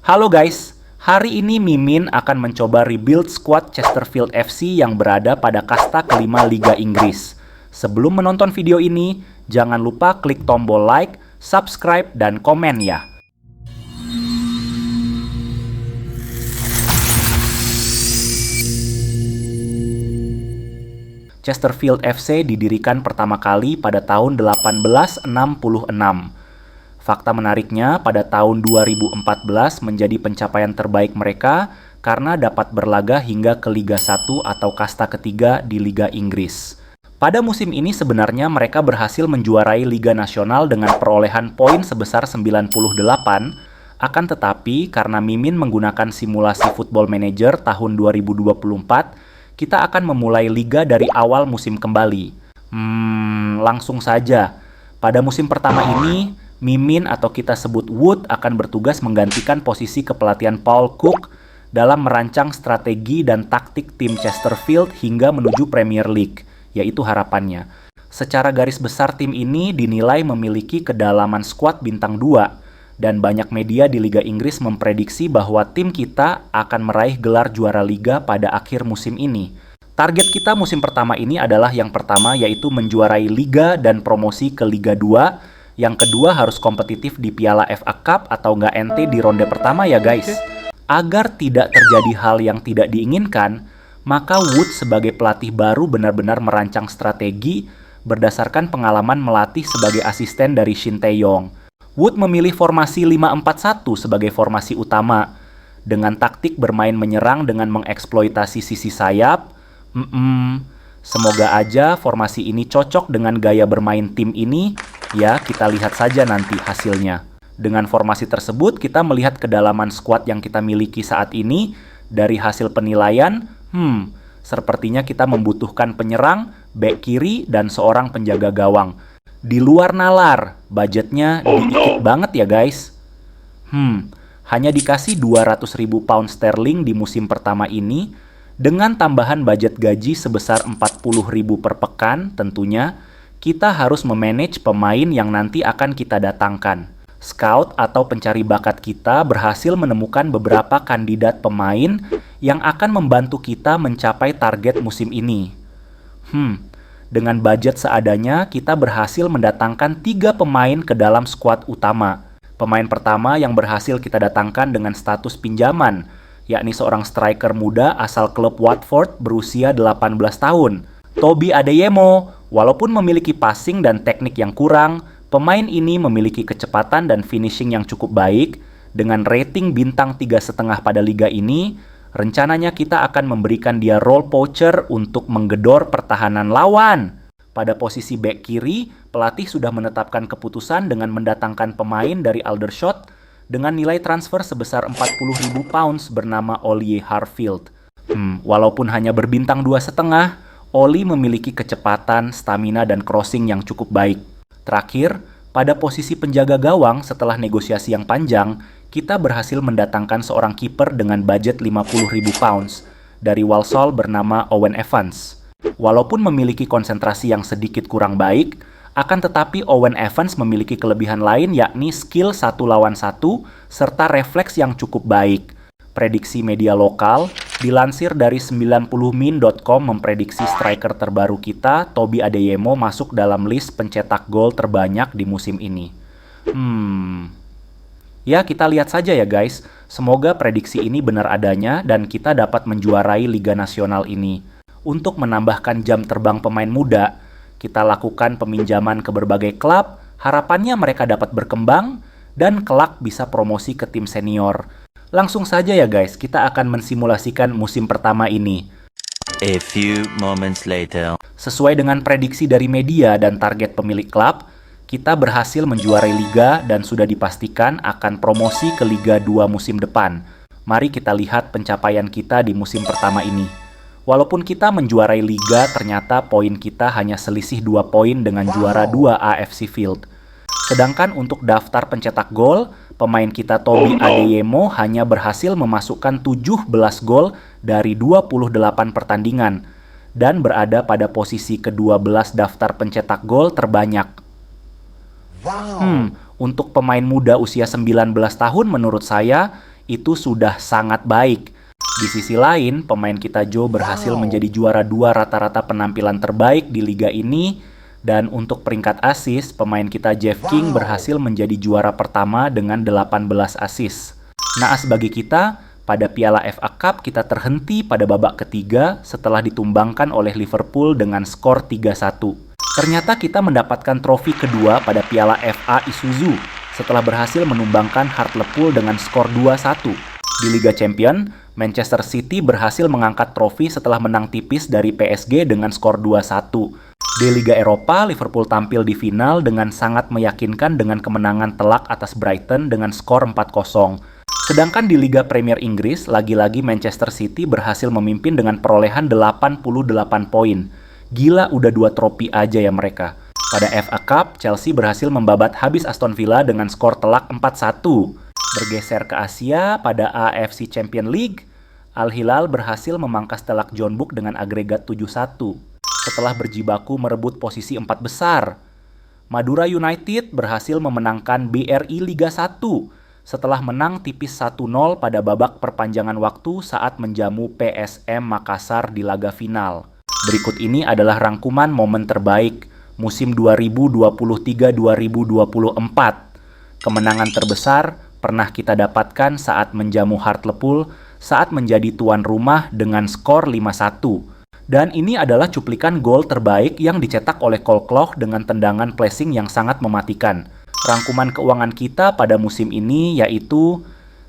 Halo guys, hari ini Mimin akan mencoba rebuild squad Chesterfield FC yang berada pada kasta kelima Liga Inggris. Sebelum menonton video ini, jangan lupa klik tombol like, subscribe, dan komen ya. Chesterfield FC didirikan pertama kali pada tahun 1866. Fakta menariknya, pada tahun 2014 menjadi pencapaian terbaik mereka karena dapat berlaga hingga ke Liga 1 atau kasta ketiga di Liga Inggris. Pada musim ini sebenarnya mereka berhasil menjuarai Liga Nasional dengan perolehan poin sebesar 98, akan tetapi karena Mimin menggunakan simulasi Football Manager tahun 2024, kita akan memulai liga dari awal musim kembali. Langsung saja. Pada musim pertama ini, Mimin atau kita sebut Wood akan bertugas menggantikan posisi kepelatihan Paul Cook dalam merancang strategi dan taktik tim Chesterfield hingga menuju Premier League, yaitu harapannya. Secara garis besar tim ini dinilai memiliki kedalaman skuad bintang 2, dan banyak media di Liga Inggris memprediksi bahwa tim kita akan meraih gelar juara liga pada akhir musim ini. Target kita musim pertama ini adalah yang pertama, yaitu menjuarai liga dan promosi ke Liga 2. Yang kedua harus kompetitif di Piala FA Cup atau nggak ente di ronde pertama ya guys. Agar tidak terjadi hal yang tidak diinginkan, maka Wood sebagai pelatih baru benar-benar merancang strategi berdasarkan pengalaman melatih sebagai asisten dari Shin Tae-yong. Wood memilih formasi 5-4-1 sebagai formasi utama, dengan taktik bermain menyerang dengan mengeksploitasi sisi sayap. Semoga aja formasi ini cocok dengan gaya bermain tim ini. Ya, kita lihat saja nanti hasilnya. Dengan formasi tersebut, kita melihat kedalaman skuad yang kita miliki saat ini. Dari hasil penilaian, sepertinya kita membutuhkan penyerang, bek kiri, dan seorang penjaga gawang. Di luar nalar, budgetnya dikit banget ya guys. Hanya dikasih 200.000 pound sterling di musim pertama ini, dengan tambahan budget gaji sebesar 40.000 per pekan tentunya. Kita harus memanage pemain yang nanti akan kita datangkan. Scout atau pencari bakat kita berhasil menemukan beberapa kandidat pemain yang akan membantu kita mencapai target musim ini. Dengan budget seadanya, kita berhasil mendatangkan 3 pemain ke dalam skuad utama. Pemain pertama yang berhasil kita datangkan dengan status pinjaman, yakni seorang striker muda asal klub Watford berusia 18 tahun, Toby Adeyemo. Walaupun memiliki passing dan teknik yang kurang, pemain ini memiliki kecepatan dan finishing yang cukup baik. Dengan rating bintang 3,5 pada liga ini, rencananya kita akan memberikan dia role poacher untuk menggedor pertahanan lawan. Pada posisi bek kiri, pelatih sudah menetapkan keputusan dengan mendatangkan pemain dari Aldershot dengan nilai transfer sebesar 40.000 pounds bernama Ollie Harfield. Walaupun hanya berbintang 2,5, Oli memiliki kecepatan, stamina, dan crossing yang cukup baik. Terakhir, pada posisi penjaga gawang setelah negosiasi yang panjang, kita berhasil mendatangkan seorang kiper dengan budget 50.000 pounds dari Walsall bernama Owen Evans. Walaupun memiliki konsentrasi yang sedikit kurang baik, akan tetapi Owen Evans memiliki kelebihan lain, yakni skill 1 lawan 1 serta refleks yang cukup baik. Prediksi media lokal dilansir dari 90min.com memprediksi striker terbaru kita, Toby Adeyemo, masuk dalam list pencetak gol terbanyak di musim ini. Ya, kita lihat saja ya guys. Semoga prediksi ini benar adanya dan kita dapat menjuarai Liga Nasional ini. Untuk menambahkan jam terbang pemain muda, kita lakukan peminjaman ke berbagai klub. Harapannya mereka dapat berkembang dan kelak bisa promosi ke tim senior. Langsung saja ya guys, kita akan mensimulasikan musim pertama ini. A few moments later. Sesuai dengan prediksi dari media dan target pemilik klub, kita berhasil menjuarai liga dan sudah dipastikan akan promosi ke Liga 2 musim depan. Mari kita lihat pencapaian kita di musim pertama ini. Walaupun kita menjuarai liga, ternyata poin kita hanya selisih 2 poin dengan juara 2 AFC Field. Sedangkan untuk daftar pencetak gol, pemain kita Toby Adeyemo hanya berhasil memasukkan 17 gol dari 28 pertandingan dan berada pada posisi ke-12 daftar pencetak gol terbanyak. Untuk pemain muda usia 19 tahun menurut saya, itu sudah sangat baik. Di sisi lain, pemain kita Joe berhasil menjadi juara 2 rata-rata penampilan terbaik di liga ini. Dan untuk peringkat assist, pemain kita Jeff King berhasil menjadi juara pertama dengan 18 assist. Naas bagi kita, pada Piala FA Cup kita terhenti pada babak ketiga setelah ditumbangkan oleh Liverpool dengan skor 3-1. Ternyata kita mendapatkan trofi kedua pada Piala FA Isuzu setelah berhasil menumbangkan Hartlepool dengan skor 2-1. Di Liga Champions, Manchester City berhasil mengangkat trofi setelah menang tipis dari PSG dengan skor 2-1. Di Liga Eropa, Liverpool tampil di final dengan sangat meyakinkan dengan kemenangan telak atas Brighton dengan skor 4-0. Sedangkan di Liga Premier Inggris, lagi-lagi Manchester City berhasil memimpin dengan perolehan 88 poin. Gila, udah 2 trofi aja ya mereka. Pada FA Cup, Chelsea berhasil membabat habis Aston Villa dengan skor telak 4-1. Bergeser ke Asia, pada AFC Champions League, Al Hilal berhasil memangkas telak Jeonbuk dengan agregat 7-1. Setelah berjibaku merebut posisi 4 besar. Madura United berhasil memenangkan BRI Liga 1 setelah menang tipis 1-0 pada babak perpanjangan waktu saat menjamu PSM Makassar di laga final. Berikut ini adalah rangkuman momen terbaik musim 2023-2024. Kemenangan terbesar pernah kita dapatkan saat menjamu Hartlepool saat menjadi tuan rumah dengan skor 5-1. Dan ini adalah cuplikan gol terbaik yang dicetak oleh Cole Clough dengan tendangan placing yang sangat mematikan. Rangkuman keuangan kita pada musim ini yaitu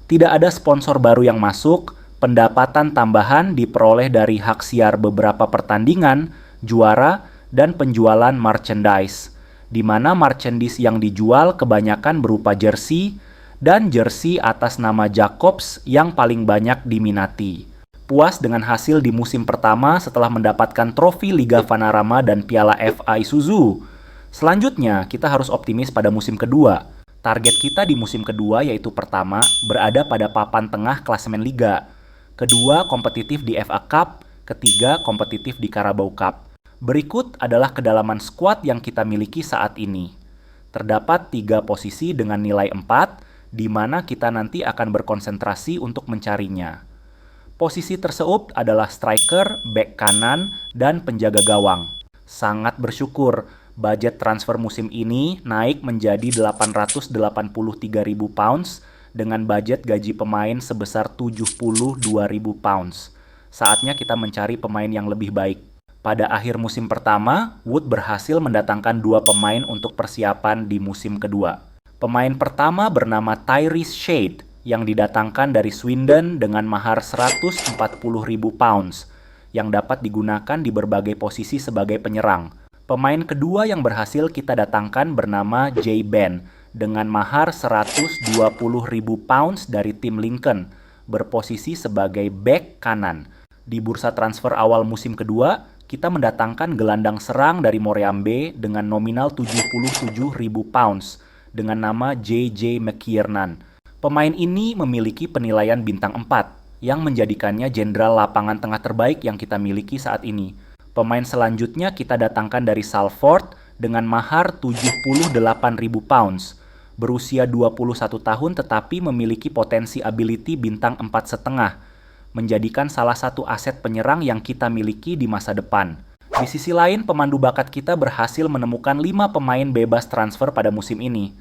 tidak ada sponsor baru yang masuk, pendapatan tambahan diperoleh dari hak siar beberapa pertandingan, juara, dan penjualan merchandise, di mana merchandise yang dijual kebanyakan berupa jersey dan jersey atas nama Jacobs yang paling banyak diminati. Puas dengan hasil di musim pertama setelah mendapatkan trofi Liga Vanarama dan Piala FA Isuzu. Selanjutnya, kita harus optimis pada musim kedua. Target kita di musim kedua yaitu pertama, berada pada papan tengah klasemen Liga. Kedua, kompetitif di FA Cup. Ketiga, kompetitif di Carabao Cup. Berikut adalah kedalaman skuad yang kita miliki saat ini. Terdapat 3 posisi dengan nilai 4, di mana kita nanti akan berkonsentrasi untuk mencarinya. Posisi tersebut adalah striker, bek kanan, dan penjaga gawang. Sangat bersyukur, budget transfer musim ini naik menjadi 883.000 pounds dengan budget gaji pemain sebesar 72.000 pounds. Saatnya kita mencari pemain yang lebih baik. Pada akhir musim pertama, Wood berhasil mendatangkan 2 pemain untuk persiapan di musim kedua. Pemain pertama bernama Tyrese Shade yang didatangkan dari Swindon dengan mahar 140.000 pounds yang dapat digunakan di berbagai posisi sebagai penyerang. Pemain kedua yang berhasil kita datangkan bernama Jay Ben dengan mahar 120.000 pounds dari tim Lincoln, berposisi sebagai bek kanan. Di bursa transfer awal musim kedua, kita mendatangkan gelandang serang dari Moreambe dengan nominal 77.000 pounds dengan nama J.J. McKiernan. Pemain ini memiliki penilaian bintang 4 yang menjadikannya jenderal lapangan tengah terbaik yang kita miliki saat ini. Pemain selanjutnya kita datangkan dari Salford dengan mahar 78.000 pounds. Berusia 21 tahun tetapi memiliki potensi ability bintang 4,5, menjadikan salah satu aset penyerang yang kita miliki di masa depan. Di sisi lain, pemandu bakat kita berhasil menemukan 5 pemain bebas transfer pada musim ini.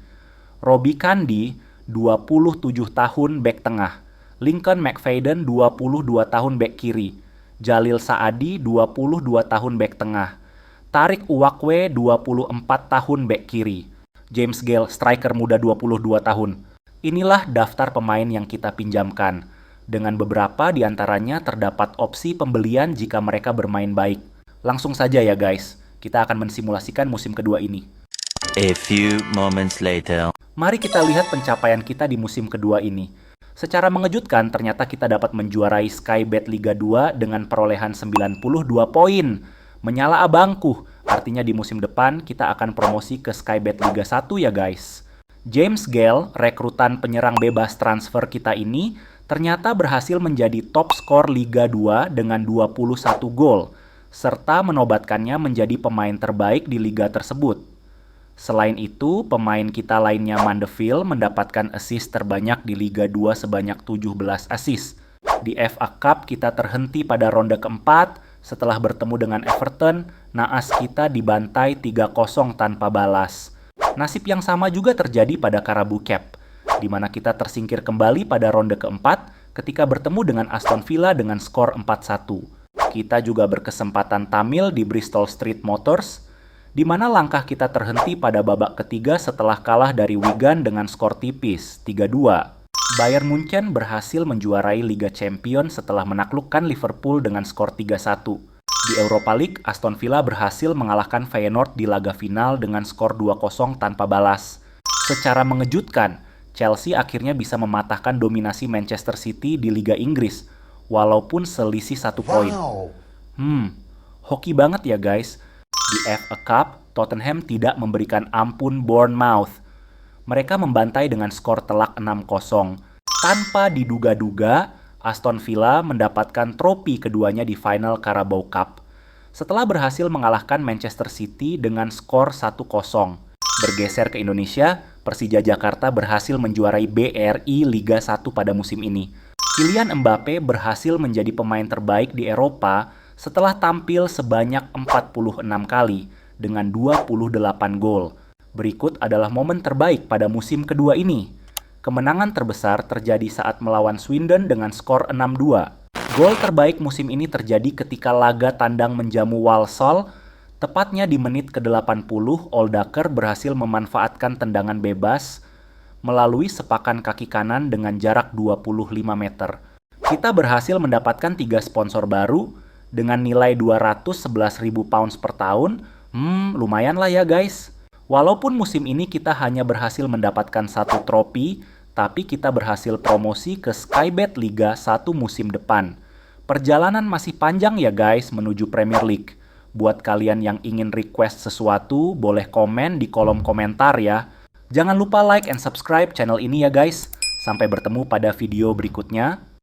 Robbie Kandi, 27 tahun bek tengah. Lincoln McFadden, 22 tahun bek kiri. Jalil Saadi, 22 tahun bek tengah. Tarik Uwakwe, 24 tahun bek kiri. James Gale, striker muda 22 tahun. Inilah daftar pemain yang kita pinjamkan. Dengan beberapa di antaranya terdapat opsi pembelian jika mereka bermain baik. Langsung saja ya guys, kita akan mensimulasikan musim kedua ini. A few moments later. Mari kita lihat pencapaian kita di musim kedua ini. Secara mengejutkan, ternyata kita dapat menjuarai Sky Bet Liga 2 dengan perolehan 92 poin. Menyala abangku, artinya di musim depan kita akan promosi ke Sky Bet Liga 1 ya guys. James Gale, rekrutan penyerang bebas transfer kita ini, ternyata berhasil menjadi top skor Liga 2 dengan 21 gol, serta menobatkannya menjadi pemain terbaik di liga tersebut. Selain itu, pemain kita lainnya Mandeville mendapatkan assist terbanyak di Liga 2 sebanyak 17 assist. Di FA Cup kita terhenti pada ronde keempat setelah bertemu dengan Everton, naas kita dibantai 3-0 tanpa balas. Nasib yang sama juga terjadi pada Carabao Cup, di mana kita tersingkir kembali pada ronde keempat ketika bertemu dengan Aston Villa dengan skor 4-1. Kita juga berkesempatan tampil di Bristol Street Motors, di mana langkah kita terhenti pada babak ketiga setelah kalah dari Wigan dengan skor tipis 3-2. Bayern Munchen berhasil menjuarai Liga Champions setelah menaklukkan Liverpool dengan skor 3-1. Di Europa League, Aston Villa berhasil mengalahkan Feyenoord di laga final dengan skor 2-0 tanpa balas. Secara mengejutkan, Chelsea akhirnya bisa mematahkan dominasi Manchester City di Liga Inggris, walaupun selisih 1 poin. Hoki banget ya guys. Di FA Cup, Tottenham tidak memberikan ampun Bournemouth. Mereka membantai dengan skor telak 6-0. Tanpa diduga-duga, Aston Villa mendapatkan trofi keduanya di final Carabao Cup. Setelah berhasil mengalahkan Manchester City dengan skor 1-0. Bergeser ke Indonesia, Persija Jakarta berhasil menjuarai BRI Liga 1 pada musim ini. Kylian Mbappe berhasil menjadi pemain terbaik di Eropa setelah tampil sebanyak 46 kali dengan 28 gol. Berikut adalah momen terbaik pada musim kedua ini. Kemenangan terbesar terjadi saat melawan Swindon dengan skor 6-2. Gol terbaik musim ini terjadi ketika laga tandang menjamu Walsall. Tepatnya di menit ke-80, Oldaker berhasil memanfaatkan tendangan bebas melalui sepakan kaki kanan dengan jarak 25 meter. Kita berhasil mendapatkan 3 sponsor baru dengan nilai 211.000 pounds per tahun. Lumayan lah ya guys. Walaupun musim ini kita hanya berhasil mendapatkan 1 trofi, tapi kita berhasil promosi ke Skybet Liga 1 musim depan. Perjalanan masih panjang ya guys menuju Premier League. Buat kalian yang ingin request sesuatu, boleh komen di kolom komentar ya. Jangan lupa like and subscribe channel ini ya guys. Sampai bertemu pada video berikutnya.